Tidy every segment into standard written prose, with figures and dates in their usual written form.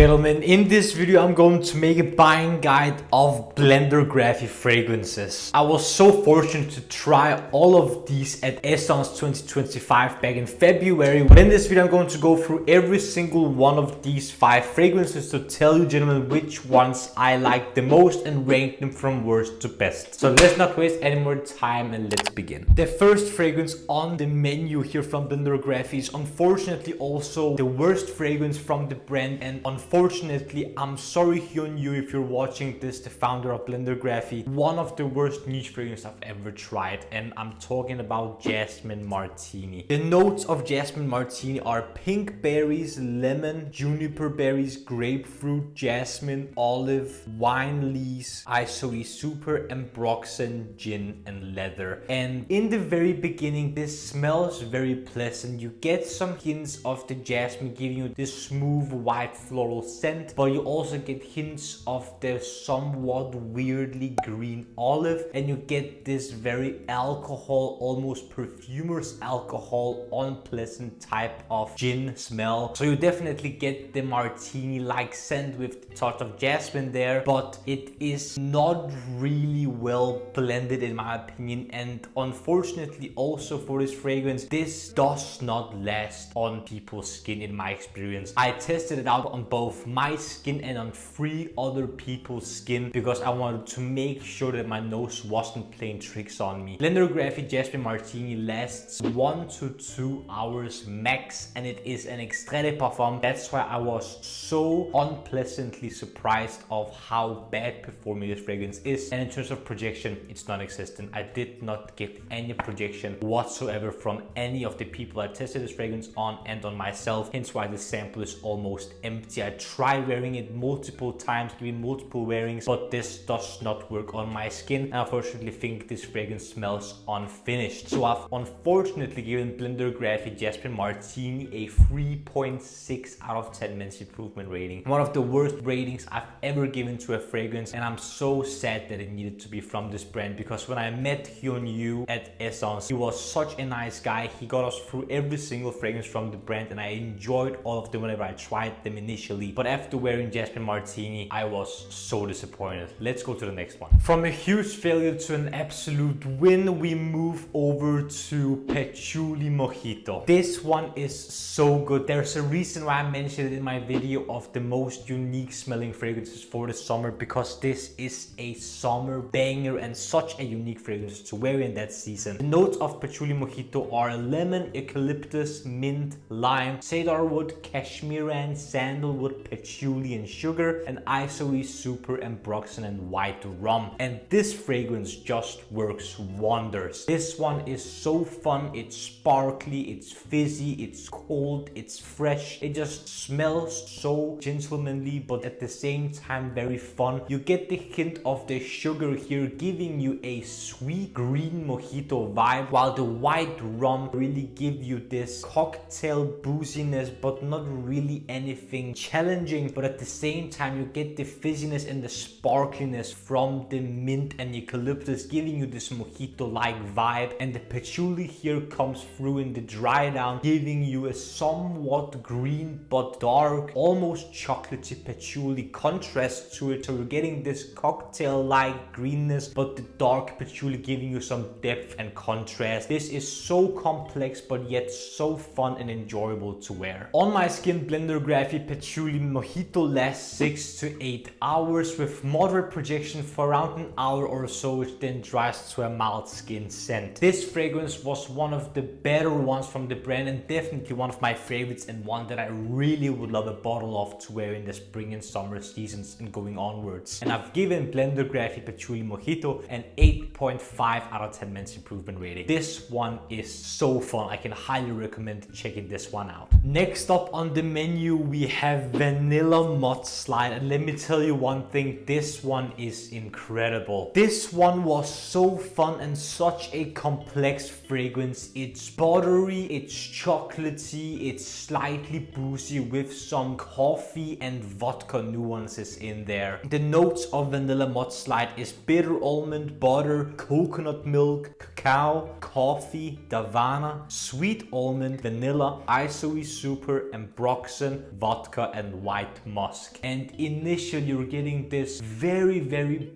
gentlemen, in this video I'm going to make a buying guide of BLNDRGRPHY fragrances. I was so fortunate to try all of these at Esxence 2025 back in February. But in this video I'm going to go through every single one of these 5 fragrances to tell you gentlemen which ones I like the most and rank them from worst to best. So let's not waste any more time and let's begin. The first fragrance on the menu here from BLNDRGRPHY is unfortunately also the worst fragrance from the brand, and unfortunately, I'm sorry Hyun-Yu if you're watching this, the founder of BLNDRGRPHY, one of the worst niche fragrances I've ever tried, and I'm talking about Jasmin Martini. The notes of Jasmin Martini are pink berries, lemon, juniper berries, grapefruit, jasmine, olive, wine lees, isoe super, ambroxan, gin, and leather. And in the very beginning, this smells very pleasant. You get some hints of the jasmine giving you this smooth white floral scent, but you also get hints of the somewhat weirdly green olive, and you get this very alcohol, almost perfumer's alcohol, unpleasant type of gin smell. So you definitely get the martini like scent with the touch of jasmine there, but it is not really well blended in my opinion. And unfortunately also for this fragrance, this does not last on people's skin in my experience. I tested it out on both my skin and on 3 other people's skin because I wanted to make sure that my nose wasn't playing tricks on me. BLNDRGRPHY Jasmin Martini lasts 1 to 2 hours max, and it is an extrait de parfum. That's why I was so unpleasantly surprised of how bad performing this fragrance is. And in terms of projection, it's non-existent. I did not get any projection whatsoever from any of the people I tested this fragrance on and on myself, hence why the sample is almost empty. I tried wearing it multiple times, giving multiple wearings, but this does not work on my skin. I unfortunately think this fragrance smells unfinished. So I've unfortunately given BLNDRGRPHY Jasmin Martini a 3.6 out of 10 men's improvement rating. One of the worst ratings I've ever given to a fragrance, and I'm so sad that it needed to be from this brand, because when I met Hyun-Yu at Esxence, he was such a nice guy. He got us through every single fragrance from the brand, and I enjoyed all of them whenever I tried them initially. But after wearing Jasmin Martini, I was so disappointed. Let's go to the next one. From a huge failure to an absolute win, we move over to Patchouli Mojito. This one is so good. There's a reason why I mentioned it in my video of the most unique smelling fragrances for the summer, because this is a summer banger and such a unique fragrance to wear in that season. The notes of Patchouli Mojito are lemon, eucalyptus, mint, lime, cedarwood, cashmeran, sandalwood, patchouli, and sugar, and isoe super, ambroxan, and white rum. And this fragrance just works wonders. This one is so fun. It's sparkly, it's fizzy, it's cold, it's fresh. It just smells so gentlemanly, but at the same time very fun. You get the hint of the sugar here, giving you a sweet green mojito vibe, while the white rum really give you this cocktail booziness, but not really anything challenging. But at the same time, you get the fizziness and the sparkliness from the mint and eucalyptus, giving you this mojito-like vibe. And the patchouli here comes through in the dry down, giving you a somewhat green but dark, almost chocolatey patchouli contrast to it. So you're getting this cocktail-like greenness, but the dark patchouli giving you some depth and contrast. This is so complex, but yet so fun and enjoyable to wear. On my skin, BLNDRGRPHY Patchouli Mojito lasts 6 to 8 hours with moderate projection for around an hour or so, which then dries to a mild skin scent. This fragrance was one of the better ones from the brand, and definitely one of my favorites, and one that I really would love a bottle of to wear in the spring and summer seasons and going onwards. And I've given BLNDRGRPHY Patchouli Mojito an 8.5 out of 10 men's improvement rating. This one is so fun. I can highly recommend checking this one out. Next up on the menu, we have Vanilla Mudslide, and let me tell you one thing, this one is incredible. This one was so fun and such a complex fragrance. It's buttery, it's chocolatey, it's slightly boozy with some coffee and vodka nuances in there. The notes of Vanilla Mudslide is bitter almond, butter, coconut milk, cacao, coffee, davana, sweet almond, vanilla, isoe super, ambroxan, vodka, and and white musk. And initially you're getting this very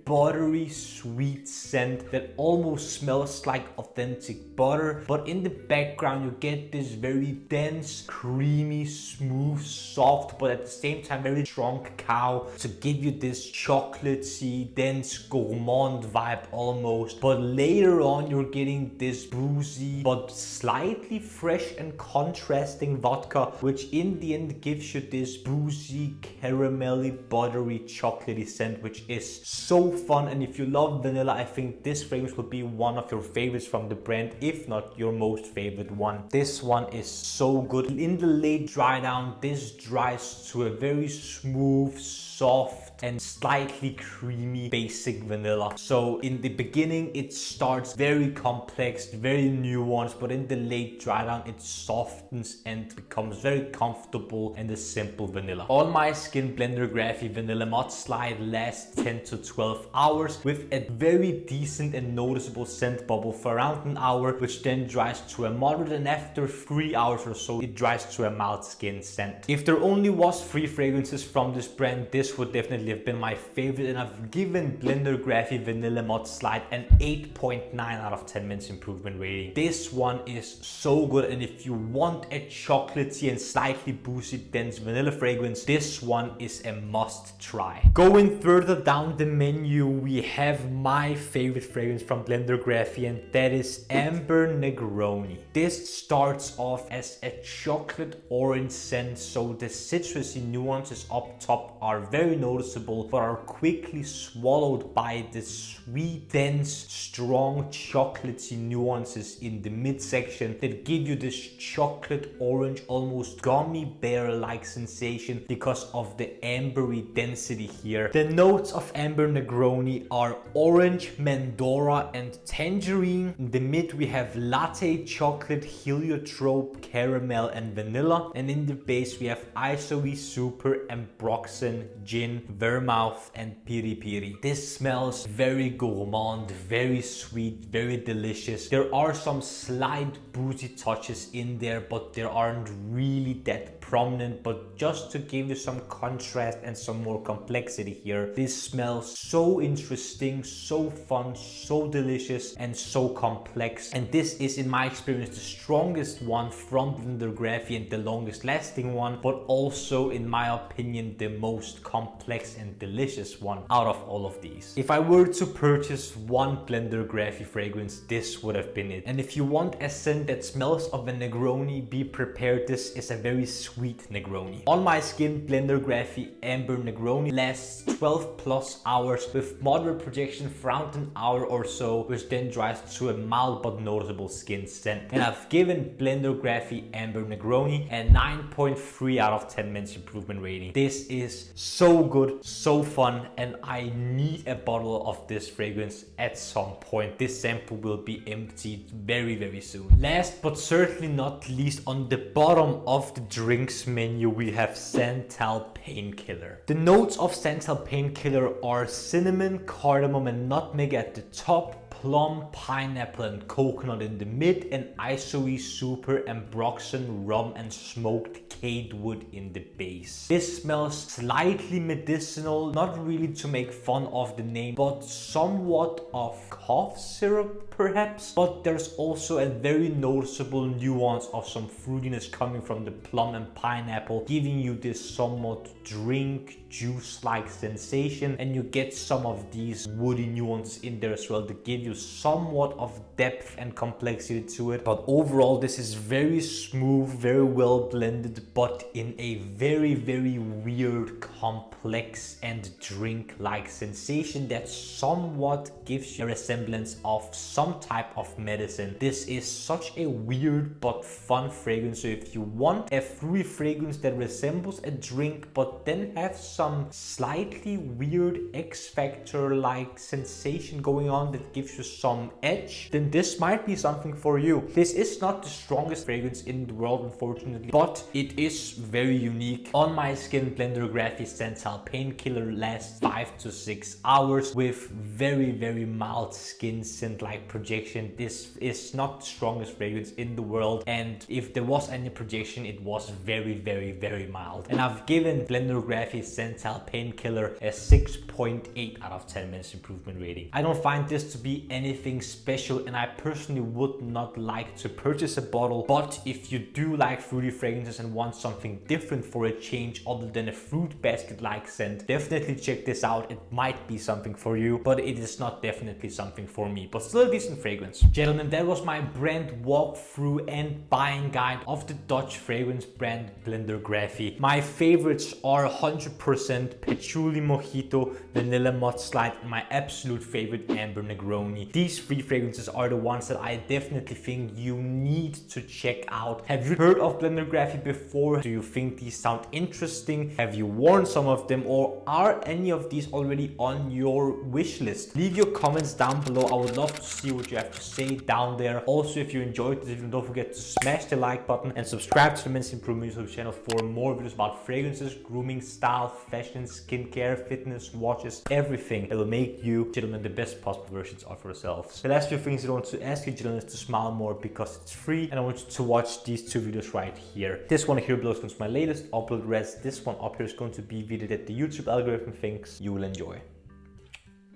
buttery sweet scent that almost smells like authentic butter, but in the background you get this very dense, creamy, smooth, soft, but at the same time very strong cacao to give you this chocolatey, dense, gourmand vibe almost. But later on you're getting this boozy but slightly fresh and contrasting vodka, which in the end gives you this boozy, caramelly, buttery, chocolatey scent, which is so fun. And if you love vanilla, I think this fragrance will be one of your favorites from the brand, if not your most favorite one. This one is so good. In the late dry down, this dries to a very smooth, soft and slightly creamy basic vanilla. So in the beginning it starts very complex, very nuanced, but in the late dry down it softens and becomes very comfortable and a simple vanilla. On my skin, BLNDRGRPHY Vanilla Mudslide lasts 10 to 12 hours with a very decent and noticeable scent bubble for around an hour, which then dries to a moderate, and after 3 hours or so it dries to a mild skin scent. If there only was 3 fragrances from this brand, this would definitely have been my favorite, and I've given BLNDRGRPHY Vanilla Mudslide an 8.9 out of 10 minutes improvement rating. This one is so good, and if you want a chocolatey and slightly boozy dense vanilla fragrance, this one is a must try. Going further down the menu, we have my favorite fragrance from BLNDRGRPHY, and that is Amber Negroni. This starts off as a chocolate orange scent, so the citrusy nuances up top are very noticeable, but are quickly swallowed by the sweet, dense, strong, chocolatey nuances in the midsection that give you this chocolate orange, almost gummy bear-like sensation because of the ambery density here. The notes of Amber Negroni are orange, mandora, and tangerine. In the mid we have latte, chocolate, heliotrope, caramel, and vanilla, and in the base we have isoe, super, ambroxan, gin, vermouth, and piri piri. This smells very gourmand, very sweet, very delicious. There are some slight boozy touches in there, but they aren't really that prominent, but just to give you some contrast and some more complexity here. This smells so interesting, so fun, so delicious, and so complex. And this is, in my experience, the strongest one from BLNDRGRPHY and the longest lasting one, but also, in my opinion, the most complex and delicious one out of all of these. If I were to purchase one BLNDRGRPHY fragrance, this would have been it. And if you want a scent that smells of a Negroni, be prepared. This is a very sweet Negroni. On my skin, BLNDRGRPHY Amber Negroni lasts 12 plus hours with moderate projection for around an hour or so, which then dries to a mild but noticeable skin scent. And I've given BLNDRGRPHY Amber Negroni a 9.3 out of 10 minutes improvement rating. This is so good, so fun, and I need a bottle of this fragrance at some point. This sample will be emptied very soon. Last but certainly not least, on the bottom of the drinks menu we have Santal Painkiller. The notes of Santal Painkiller are cinnamon, cardamom, and nutmeg at the top, plum, pineapple, and coconut in the mid, and isoe, super, ambroxan, rum, and smoked cade wood in the base. This smells slightly medicinal, not really to make fun of the name, but somewhat of cough syrup perhaps. But there's also a very noticeable nuance of some fruitiness coming from the plum and pineapple, giving you this somewhat drink juice-like sensation, and you get some of these woody nuances in there as well to give you somewhat of depth and complexity to it. But overall this is very smooth, very well blended, but in a very weird, complex and drink-like sensation that somewhat gives you a resemblance of some type of medicine. This is such a weird but fun fragrance, so if you want a fruity fragrance that resembles a drink but then have some slightly weird X-Factor like sensation going on that gives you some edge, then this might be something for you. This is not the strongest fragrance in the world, unfortunately, but it is very unique. On my skin, BLNDRGRPHY Santal Painkiller lasts 5 to 6 hours with very mild skin scent like projection. This is not the strongest fragrance in the world, and if there was any projection, it was very mild. And I've given BLNDRGRPHY Santal Painkiller a 6.8 out of 10 minutes improvement rating. I don't find this to be anything special, and I personally would not like to purchase a bottle, but if you do like fruity fragrances and want something different for a change other than a fruit basket like scent, definitely check this out. It might be something for you, but it is not definitely something for me, but still a decent fragrance. Gentlemen, that was my brand walkthrough and buying guide of the Dutch fragrance brand BLNDRGRPHY. My favorites are 100% Patchouli Mojito, Vanilla Mudslide, and my absolute favorite Amber Negroni. These three fragrances are the ones that I definitely think you need to check out. Have you heard of BLNDRGRPHY before? Do you think these sound interesting? Have you worn some of them, or are any of these already on your wish list? Leave your comments down below. I would love to see what you have to say down there. Also, if you enjoyed this video, don't forget to smash the like button and subscribe to the Men's Improvement YouTube channel for more videos about fragrances, grooming, style, fashion, skincare, fitness, watches, everything that will make you, gentlemen, the best possible versions of yourselves. The last few things I want to ask you, gentlemen, is to smile more because it's free, and I want you to watch these two videos right here. This one here below is going to be my latest upload rest. This one up here is going to be video that the YouTube algorithm thinks you will enjoy.